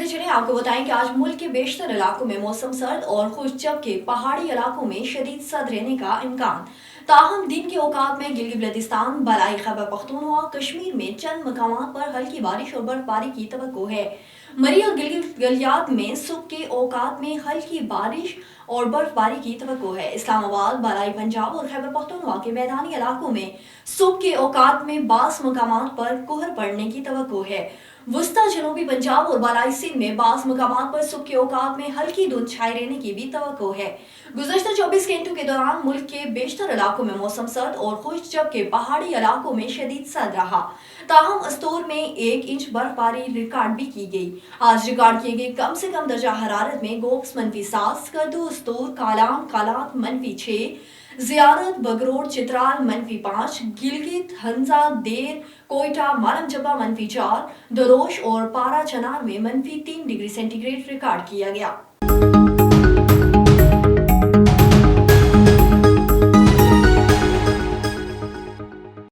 चलें आपको बताएं कि आज मुल्क के बेशतर इलाकों में मौसम सर्द और खुश्क, जबकि पहाड़ी इलाकों में शदीद सर्द रहने का इम्कान। ताहम दिन के औकात में गिलगित बल्तिस्तान, बलाई खैबर पख्तूनख्वा, कश्मीर में चंद मकामात पर हल्की बारिश और बर्फबारी की तवक्को है। मरी और गिलगित गलियात में सुबह के औकात में हल्की बारिश और बर्फबारी की तवक्को है। इस्लामाबाद, बलाई पंजाब और खैबर पख्तूनख्वा के मैदानी इलाकों में सुबह के औकात में बास मकामात पर कोहर पड़ने की तवक्को है। वस्ता जनूबी पंजाब और बालाई सिंध में बास मकामात पर सुबह के औकात में हल्की धुंध छाए रहने की भी तवक्को है। गुज़श्ता 24 घंटों के दौरान मुल्क के बेशतर इलाकों में मौसम सर्द और खुश्क, जबकि पहाड़ी इलाकों में शदीद सर्द रहा। ताहम अस्तूर में 1 इंच बर्फबारी रिकॉर्ड भी की गई। आज रिकॉर्ड किए गए कम से कम दर्जा हरारत में गोक्स -7, स्कर्दू, अस्तूर, कालाम, कालात -6, जियारत, बगरोड, चित्राल -5, गिलगित, हंजा, देर, कोयटा, मालम जब्बा -4, दरोश और पारा चनार में -3 डिग्री सेंटीग्रेड रिकॉर्ड किया गया।